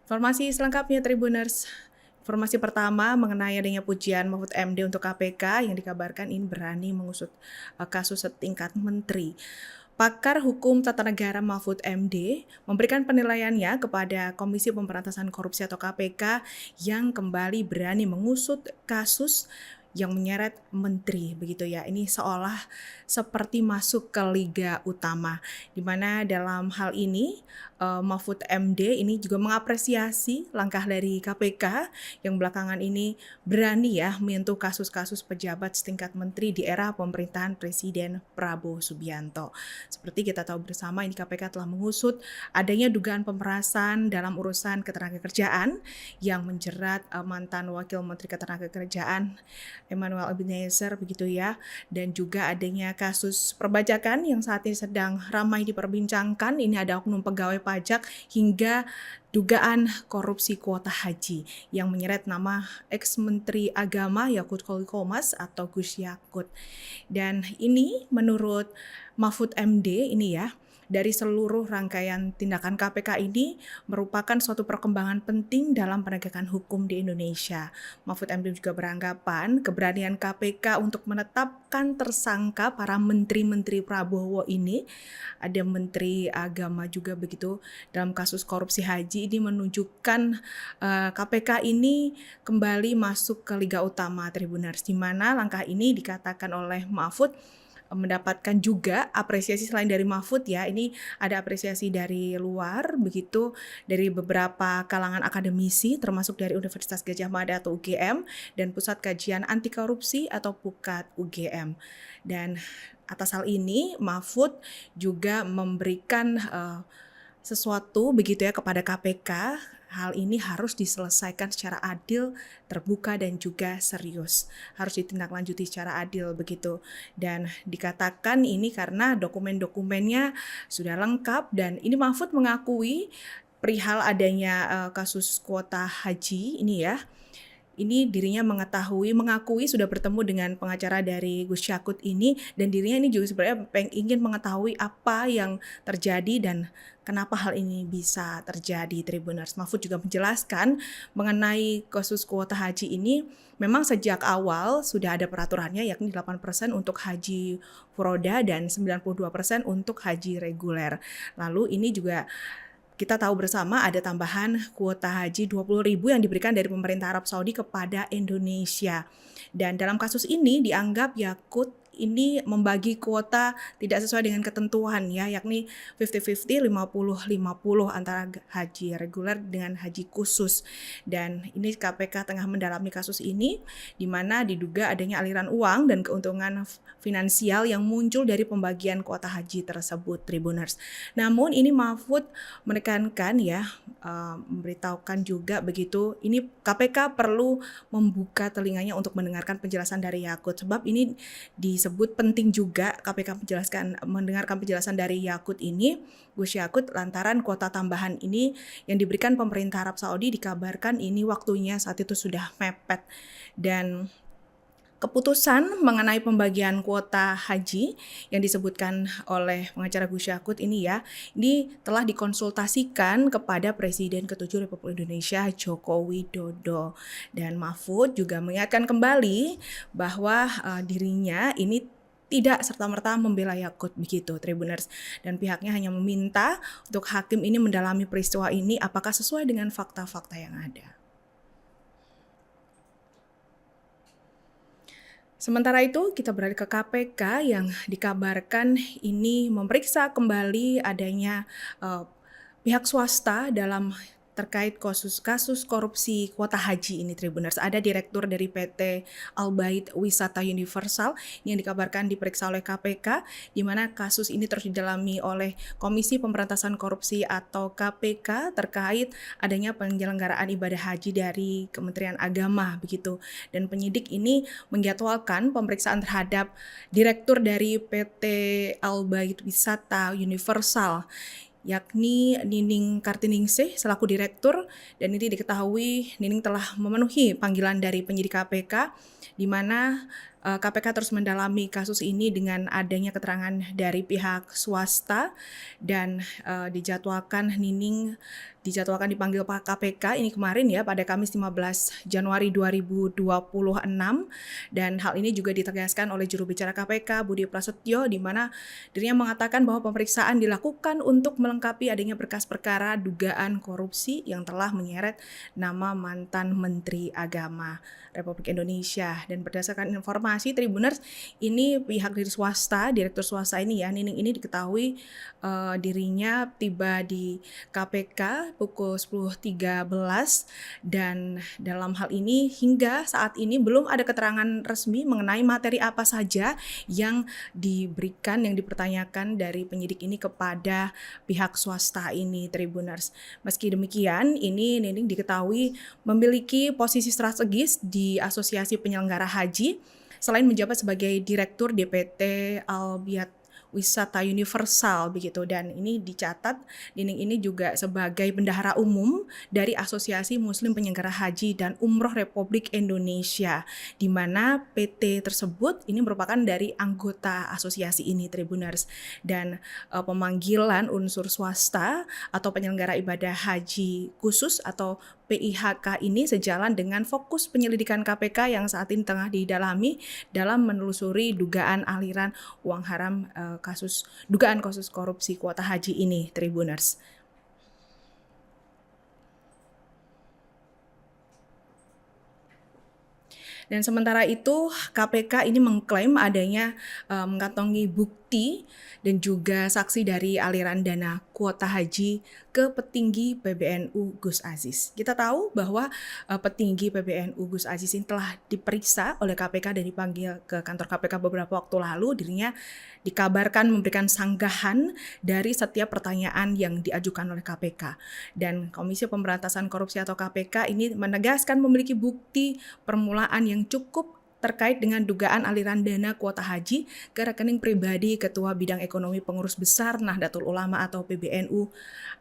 Informasi selengkapnya Tribuners. Informasi pertama mengenai adanya pujian Mahfud MD untuk KPK yang dikabarkan ini berani mengusut kasus setingkat menteri. Pakar Hukum Tata Negara Mahfud MD memberikan penilaiannya kepada Komisi Pemberantasan Korupsi atau KPK yang kembali berani mengusut kasus yang menyeret menteri begitu ya. Ini seolah seperti masuk ke liga utama, di mana dalam hal ini Mahfud MD ini juga mengapresiasi langkah dari KPK yang belakangan ini berani ya menyentuh kasus-kasus pejabat setingkat menteri di era pemerintahan Presiden Prabowo Subianto. Seperti kita tahu bersama, ini KPK telah mengusut adanya dugaan pemerasan dalam urusan ketenagakerjaan yang menjerat mantan Wakil Menteri Ketenagakerjaan Emmanuel Ebenezer begitu ya, dan juga adanya kasus perbajakan yang saat ini sedang ramai diperbincangkan. Ini ada oknum pegawai pajak hingga dugaan korupsi kuota haji yang menyeret nama ex-menteri agama Yakut Kolikomas atau Gus Yakut. Dan ini menurut Mahfud MD ini ya, dari seluruh rangkaian tindakan KPK ini merupakan suatu perkembangan penting dalam penegakan hukum di Indonesia. Mahfud MD juga beranggapan keberanian KPK untuk menetapkan tersangka para menteri-menteri Prabowo ini, ada menteri agama juga begitu, dalam kasus korupsi haji ini menunjukkan KPK ini kembali masuk ke Liga Utama Tribuners, di mana langkah ini dikatakan oleh Mahfud mendapatkan juga apresiasi selain dari Mahfud ya, ini ada apresiasi dari luar begitu, dari beberapa kalangan akademisi termasuk dari Universitas Gadjah Mada atau UGM dan Pusat Kajian Anti Korupsi atau PUKAT UGM. Dan atas hal ini Mahfud juga memberikan sesuatu begitu ya kepada KPK. Hal ini harus diselesaikan secara adil, terbuka dan juga serius. Harus ditindaklanjuti secara adil begitu. Dan dikatakan ini karena dokumen-dokumennya sudah lengkap dan ini Mahfud mengakui perihal adanya kasus kuota haji ini ya. Ini dirinya mengakui sudah bertemu dengan pengacara dari Gus Yakut ini, dan dirinya ini juga sebenarnya ingin mengetahui apa yang terjadi dan kenapa hal ini bisa terjadi Tribuners. Mahfud juga menjelaskan mengenai kasus kuota haji ini memang sejak awal sudah ada peraturannya, yakni 8% untuk haji furoda dan 92% untuk haji reguler. Lalu ini juga kita tahu bersama ada tambahan kuota haji 20.000 yang diberikan dari pemerintah Arab Saudi kepada Indonesia. Dan dalam kasus ini dianggap Yakut ini membagi kuota tidak sesuai dengan ketentuan ya, yakni 50-50, 50-50 antara haji reguler dengan haji khusus. Dan ini KPK tengah mendalami kasus ini, di mana diduga adanya aliran uang dan keuntungan finansial yang muncul dari pembagian kuota haji tersebut Tribuners. Namun ini Mahfud menekankan ya, memberitahukan juga begitu, ini KPK perlu membuka telinganya untuk mendengarkan penjelasan dari Yakut, sebab ini disebut penting juga KPK mendengarkan penjelasan dari Yakut ini, Gus Yakut, lantaran kuota tambahan ini yang diberikan pemerintah Arab Saudi dikabarkan ini waktunya saat itu sudah mepet. Dan keputusan mengenai pembagian kuota haji yang disebutkan oleh pengacara Gus Yakut ini ya, ini telah dikonsultasikan kepada Presiden ke-7 Republik Indonesia Joko Widodo. Dan Mahfud juga mengingatkan kembali bahwa dirinya ini tidak serta-merta membela Yakut begitu Tribuners, dan pihaknya hanya meminta untuk hakim ini mendalami peristiwa ini apakah sesuai dengan fakta-fakta yang ada. Sementara itu kita beralih ke KPK yang dikabarkan ini memeriksa kembali adanya pihak swasta dalam terkait kasus korupsi kuota haji ini Tribuners. Ada direktur dari PT Al-Bait Wisata Universal yang dikabarkan diperiksa oleh KPK, di mana kasus ini terus didalami oleh Komisi Pemberantasan Korupsi atau KPK terkait adanya penyelenggaraan ibadah haji dari Kementerian Agama begitu. Dan penyidik ini menjadwalkan pemeriksaan terhadap direktur dari PT Al-Bait Wisata Universal, yakni Nining Kartiningsih selaku direktur, dan ini diketahui Nining telah memenuhi panggilan dari penyidik KPK, di mana KPK terus mendalami kasus ini dengan adanya keterangan dari pihak swasta, dan dijadwalkan Nining dijadwalkan dipanggil Pak KPK ini kemarin ya pada Kamis 15 Januari 2026, dan hal ini juga ditegaskan oleh juru bicara KPK Budi Prasetyo, di mana dirinya mengatakan bahwa pemeriksaan dilakukan untuk melengkapi adanya berkas perkara dugaan korupsi yang telah menyeret nama mantan Menteri Agama Republik Indonesia. Dan berdasarkan informasi Tribuners, ini pihak dari swasta, direktur swasta ini ya, Nining ini diketahui dirinya tiba di KPK pukul 10.13, dan dalam hal ini hingga saat ini belum ada keterangan resmi mengenai materi apa saja yang diberikan, yang dipertanyakan dari penyidik ini kepada pihak swasta ini, Tribuners. Meski demikian, ini Nining diketahui memiliki posisi strategis di Asosiasi Penyelenggara Haji selain menjabat sebagai Direktur DPT Al-Biat Wisata Universal begitu, dan ini dicatat Nining ini juga sebagai bendahara umum dari Asosiasi Muslim Penyelenggara Haji dan Umroh Republik Indonesia, di mana PT tersebut ini merupakan dari anggota asosiasi ini, Tribuners. Dan pemanggilan unsur swasta atau penyelenggara ibadah haji khusus atau PIHK ini sejalan dengan fokus penyelidikan KPK yang saat ini tengah didalami dalam menelusuri dugaan aliran uang haram, dugaan kasus korupsi kuota haji ini, Tribuners. Dan sementara itu KPK ini mengklaim adanya mengantongi bukti dan juga saksi dari aliran dana kuota haji ke petinggi PBNU Gus Aziz. Kita tahu bahwa petinggi PBNU Gus Aziz ini telah diperiksa oleh KPK dan dipanggil ke kantor KPK beberapa waktu lalu. Dirinya dikabarkan memberikan sanggahan dari setiap pertanyaan yang diajukan oleh KPK. Dan Komisi Pemberantasan Korupsi atau KPK ini menegaskan memiliki bukti permulaan yang cukup terkait dengan dugaan aliran dana kuota haji ke rekening pribadi Ketua Bidang Ekonomi Pengurus Besar Nahdlatul Ulama atau PBNU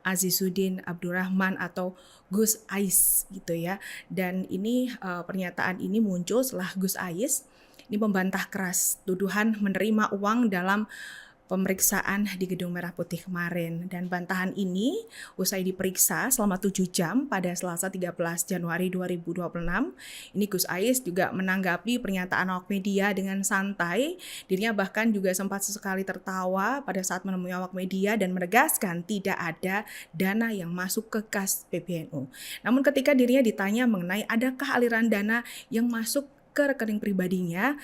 Azizuddin Abdurrahman atau Gus Ais gitu ya. Dan ini pernyataan ini muncul setelah Gus Ais ini membantah keras tuduhan menerima uang dalam pemeriksaan di Gedung Merah Putih kemarin. Dan bantahan ini usai diperiksa selama 7 jam pada Selasa 13 Januari 2026. Ini Gus Ais juga menanggapi pernyataan awak media dengan santai. Dirinya bahkan juga sempat sesekali tertawa pada saat menemui awak media dan menegaskan tidak ada dana yang masuk ke kas PBNU. Namun ketika dirinya ditanya mengenai adakah aliran dana yang masuk ke rekening pribadinya,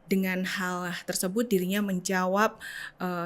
dengan hal tersebut dirinya menjawab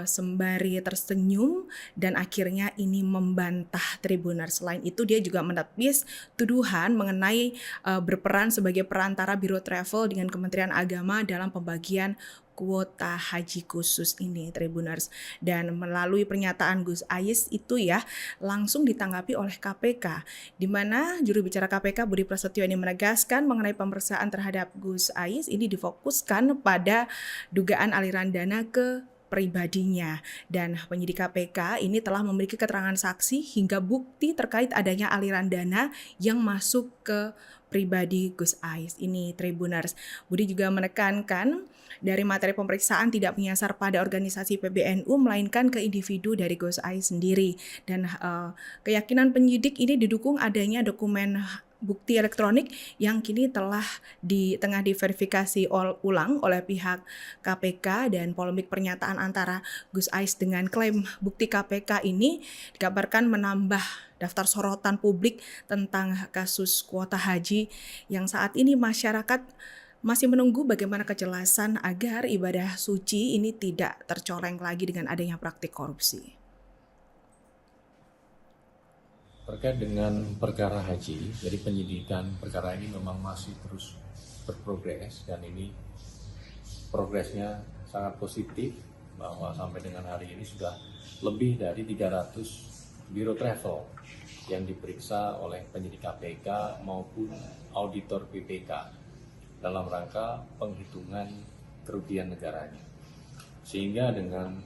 sembari tersenyum dan akhirnya ini membantah, Tribuners. Selain itu dia juga menepis tuduhan mengenai berperan sebagai perantara Biro Travel dengan Kementerian Agama dalam pembagian kuota haji khusus ini, Tribuners. Dan melalui pernyataan Gus Ais itu ya langsung ditanggapi oleh KPK, di mana juru bicara KPK Budi Prasetyo ini menegaskan mengenai pemeriksaan terhadap Gus Ais ini difokuskan pada dugaan aliran dana ke pribadinya, dan penyidik KPK ini telah memiliki keterangan saksi hingga bukti terkait adanya aliran dana yang masuk ke pribadi Gus Ais ini, Tribuners. Budi juga menekankan dari materi pemeriksaan tidak menyasar pada organisasi PBNU melainkan ke individu dari Gus Ais sendiri, dan keyakinan penyidik ini didukung adanya dokumen bukti elektronik yang kini tengah diverifikasi ulang oleh pihak KPK. Dan polemik pernyataan antara Gus Ais dengan klaim bukti KPK ini dikabarkan menambah daftar sorotan publik tentang kasus kuota haji yang saat ini masyarakat masih menunggu bagaimana kejelasan agar ibadah suci ini tidak tercoreng lagi dengan adanya praktik korupsi. Terkait dengan perkara haji, jadi penyidikan perkara ini memang masih terus berprogres, dan ini progresnya sangat positif bahwa sampai dengan hari ini sudah lebih dari 300 biro travel yang diperiksa oleh penyidik KPK maupun auditor BPK dalam rangka penghitungan kerugian negaranya. Sehingga dengan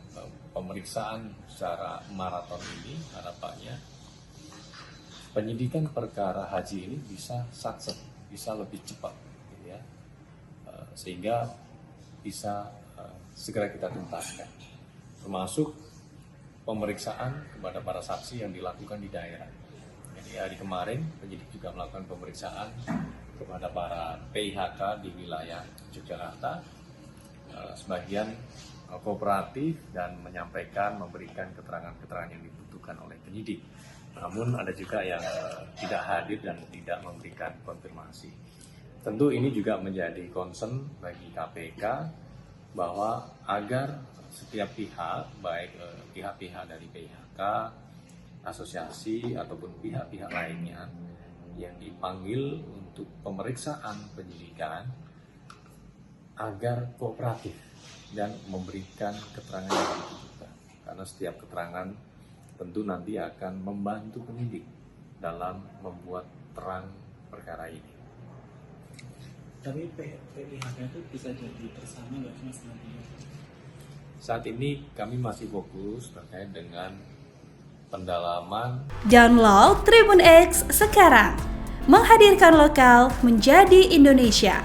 pemeriksaan secara maraton ini harapannya penyidikan perkara haji ini bisa sukses, bisa lebih cepat, gitu ya, sehingga bisa segera kita tuntaskan, termasuk pemeriksaan kepada para saksi yang dilakukan di daerah. Ya. Jadi hari kemarin penyidik juga melakukan pemeriksaan kepada para PIHK di wilayah Yogyakarta. Sebagian kooperatif dan memberikan keterangan-keterangan yang dibutuhkan oleh penyidik. Namun ada juga yang tidak hadir dan tidak memberikan konfirmasi. Tentu ini juga menjadi concern bagi KPK bahwa agar setiap pihak, baik pihak-pihak dari PIHK, asosiasi ataupun pihak-pihak lainnya yang dipanggil untuk pemeriksaan penyidikan agar kooperatif dan memberikan keterangan yang dibutuhkan. Karena setiap keterangan tentu nanti akan membantu penyidik dalam membuat terang perkara ini. Tapi PIHK itu bisa jadi tersangka nggak sih Mas nantinya? Saat ini kami masih fokus terkait dengan pendalaman. Download Tribun X sekarang, menghadirkan lokal menjadi Indonesia.